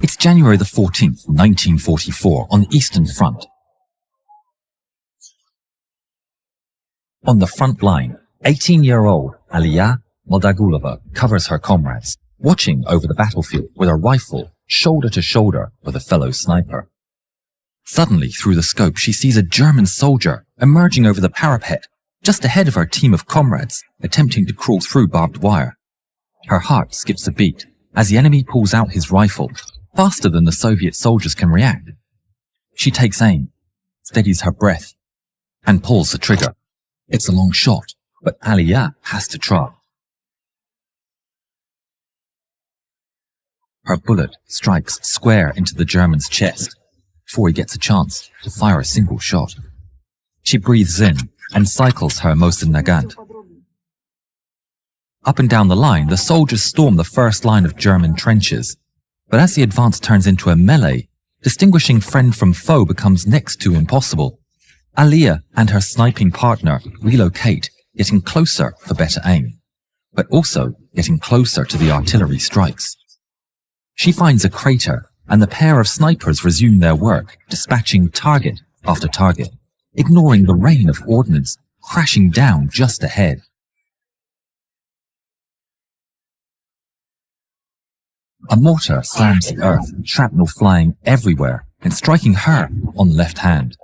It's January the 14th, 1944, on the Eastern Front. On the front line, 18-year-old Aliya Moldagulova covers her comrades, watching over the battlefield with a rifle, shoulder to shoulder with a fellow sniper. Suddenly, through the scope, she sees a German soldier emerging over the parapet, just ahead of her team of comrades, attempting to crawl through barbed wire. Her heart skips a beat as the enemy pulls out his rifle, faster than the Soviet soldiers can react. She takes aim, steadies her breath, and pulls the trigger. It's a long shot, but Aliya has to try. Her bullet strikes square into the German's chest before he gets a chance to fire a single shot. She breathes in and cycles her Mosin Nagant. Up and down the line, the soldiers storm the first line of German trenches. But as the advance turns into a melee, distinguishing friend from foe becomes next to impossible. Aliya and her sniping partner relocate, getting closer for better aim, but also getting closer to the artillery strikes. She finds a crater, and the pair of snipers resume their work, dispatching target after target, ignoring the rain of ordnance crashing down just ahead. A mortar slams the earth, shrapnel flying everywhere and striking her on the left hand.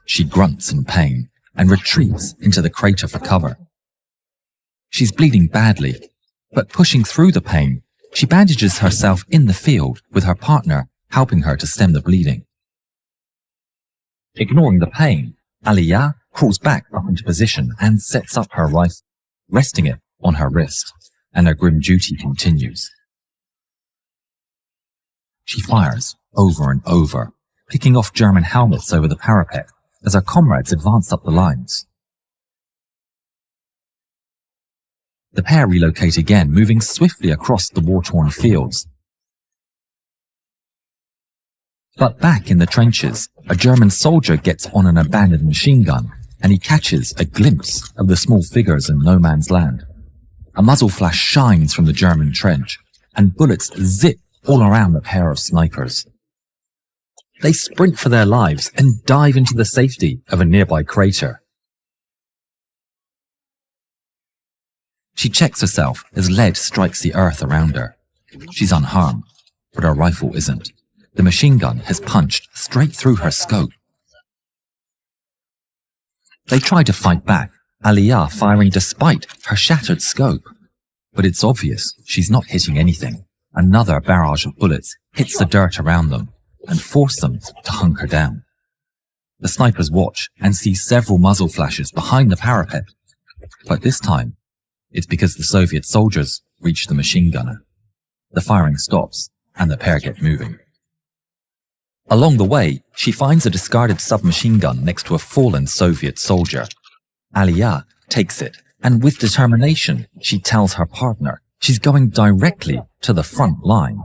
She grunts in pain and retreats into the crater for cover. She's bleeding badly, but pushing through the pain, she bandages herself in the field with her partner helping her to stem the bleeding. Ignoring the pain, Aliya crawls back up into position and sets up her rifle, resting it on her wrist, and her grim duty continues. She fires over and over, picking off German helmets over the parapet as her comrades advance up the lines. The pair relocate again, moving swiftly across the war-torn fields. But back in the trenches, a German soldier gets on an abandoned machine gun, and he catches a glimpse of the small figures in no man's land. A muzzle flash shines from the German trench, and bullets zip all around the pair of snipers. They sprint for their lives and dive into the safety of a nearby crater. She checks herself as lead strikes the earth around her. She's unharmed, but her rifle isn't. The machine gun has punched straight through her scope. They try to fight back, Aliya firing despite her shattered scope. But it's obvious she's not hitting anything. Another barrage of bullets hits the dirt around them and force them to hunker down. The snipers watch and see several muzzle flashes behind the parapet, but this time it's because the Soviet soldiers reach the machine gunner. The firing stops and the pair get moving. Along the way, she finds a discarded submachine gun next to a fallen Soviet soldier. Aliya takes it, and with determination, she tells her partner she's going directly to the front line.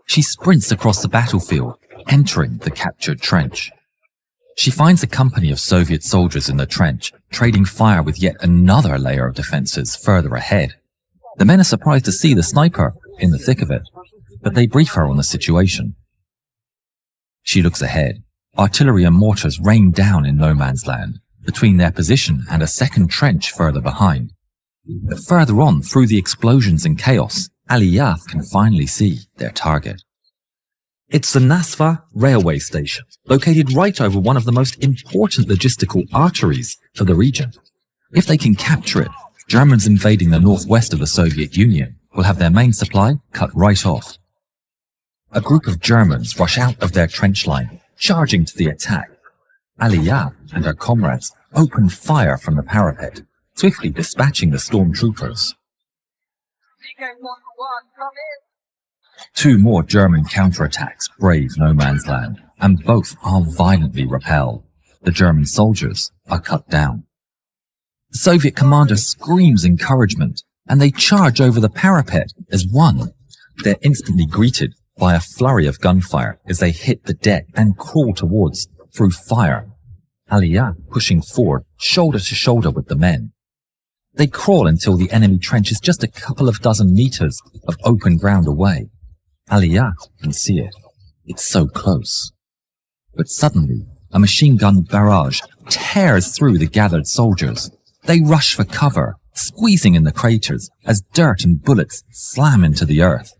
She sprints across the battlefield, entering the captured trench. She finds a company of Soviet soldiers in the trench, trading fire with yet another layer of defenses further ahead. The men are surprised to see the sniper in the thick of it, but they brief her on the situation. She looks ahead. Artillery and mortars rain down in no man's land, between their position and a second trench further behind. But further on, through the explosions and chaos, Aliya can finally see their target. It's the Nasva railway station, located right over one of the most important logistical arteries of the region. If they can capture it, Germans invading the northwest of the Soviet Union will have their main supply cut right off. A group of Germans rush out of their trench line, charging to the attack. Aliya and her comrades open fire from the parapet, swiftly dispatching the stormtroopers. Two more German counterattacks brave no man's land, and both are violently repelled. The German soldiers are cut down. The Soviet commander screams encouragement, and they charge over the parapet as one. They're instantly greeted by a flurry of gunfire as they hit the deck and crawl towards through fire. Aliya pushing forward, shoulder to shoulder with the men. They crawl until the enemy trench is just a couple of dozen meters of open ground away. Aliyah can see it. It's so close. But suddenly, a machine gun barrage tears through the gathered soldiers. They rush for cover, squeezing in the craters as dirt and bullets slam into the earth.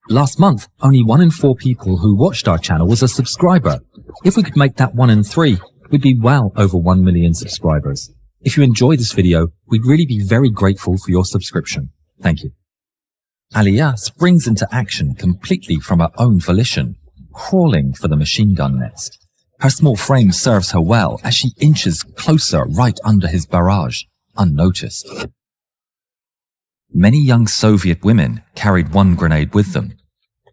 Last month, only 1 in 4 people who watched our channel was a subscriber. If we could make that 1 in 3, we'd be well over 1 million subscribers. If you enjoyed this video, we'd really be very grateful for your subscription. Thank you. Aliyah springs into action completely from her own volition, crawling for the machine gun nest. Her small frame serves her well as she inches closer right under his barrage, unnoticed. Many young Soviet women carried one grenade with them.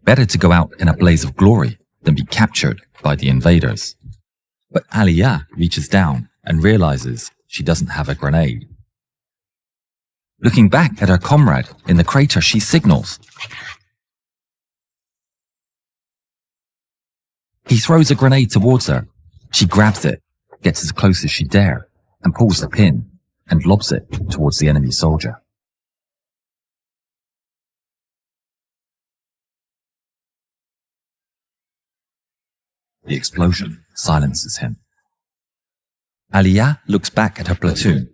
Better to go out in a blaze of glory than be captured by the invaders. But Aliyah reaches down and realizes she doesn't have a grenade. Looking back at her comrade in the crater, she signals. He throws a grenade towards her. She grabs it, gets as close as she dare, and pulls the pin and lobs it towards the enemy soldier. The explosion silences him. Aliyah looks back at her platoon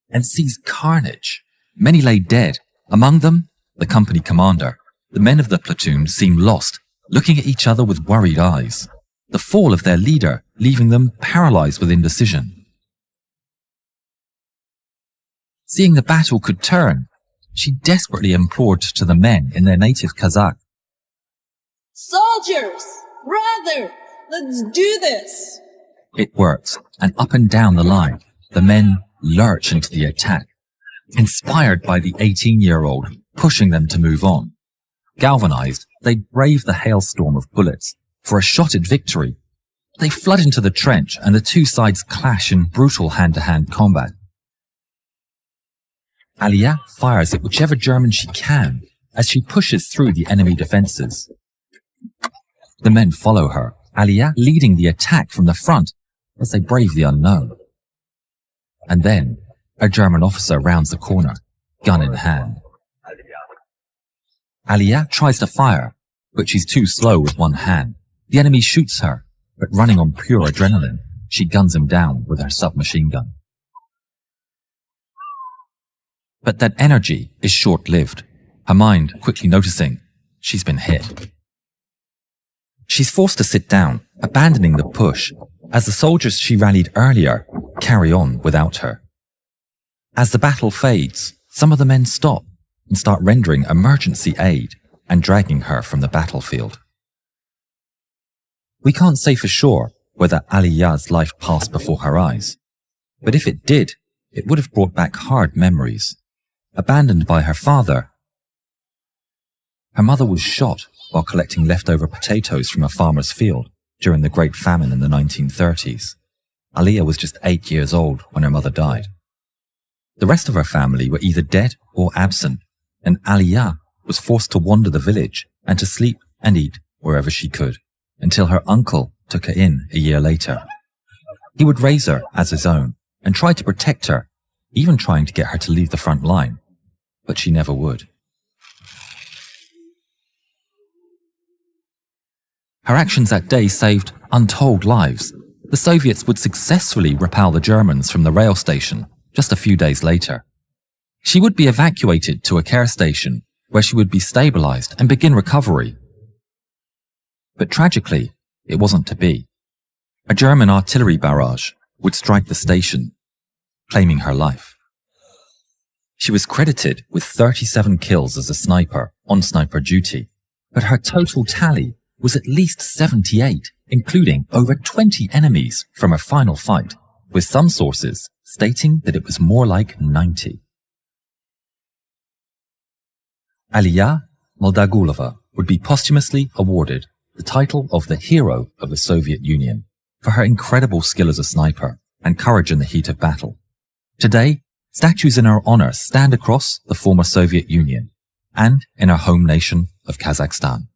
and sees carnage. Many lay dead. Among them, the company commander. The men of the platoon seem lost, looking at each other with worried eyes. The fall of their leader, leaving them paralyzed with indecision. Seeing the battle could turn, she desperately implored to the men in their native Kazakh. Soldiers! Brother! Let's do this! It works, and up and down the line, the men lurch into the attack, inspired by the 18-year-old pushing them to move on. Galvanized, they brave the hailstorm of bullets for a shot at victory. They flood into the trench and the two sides clash in brutal hand-to-hand combat. Aliyah fires at whichever German she can as she pushes through the enemy defenses. The men follow her, Aliyah leading the attack from the front as they brave the unknown. And then, a German officer rounds the corner, gun in hand. Aliyah tries to fire, but she's too slow with one hand. The enemy shoots her, but running on pure adrenaline, she guns him down with her submachine gun. But that energy is short-lived, her mind quickly noticing she's been hit. She's forced to sit down, abandoning the push, as the soldiers she rallied earlier carry on without her. As the battle fades, some of the men stop and start rendering emergency aid and dragging her from the battlefield. We can't say for sure whether Aliyah's life passed before her eyes, but if it did, it would have brought back hard memories. Abandoned by her father, her mother was shot while collecting leftover potatoes from a farmer's field during the Great Famine in the 1930s. Aliyah was just 8 years old when her mother died. The rest of her family were either dead or absent, and Aliyah was forced to wander the village and to sleep and eat wherever she could, until her uncle took her in a year later. He would raise her as his own and try to protect her, even trying to get her to leave the front line, but she never would. Her actions that day saved untold lives. The Soviets would successfully repel the Germans from the rail station just a few days later. She would be evacuated to a care station where she would be stabilized and begin recovery. But tragically, it wasn't to be. A German artillery barrage would strike the station, claiming her life. She was credited with 37 kills as a sniper on sniper duty, but her total tally was at least 78, including over 20 enemies from her final fight, with some sources stating that it was more like 90. Aliyah Moldagulova would be posthumously awarded the title of the Hero of the Soviet Union for her incredible skill as a sniper and courage in the heat of battle. Today, statues in her honor stand across the former Soviet Union and in her home nation of Kazakhstan.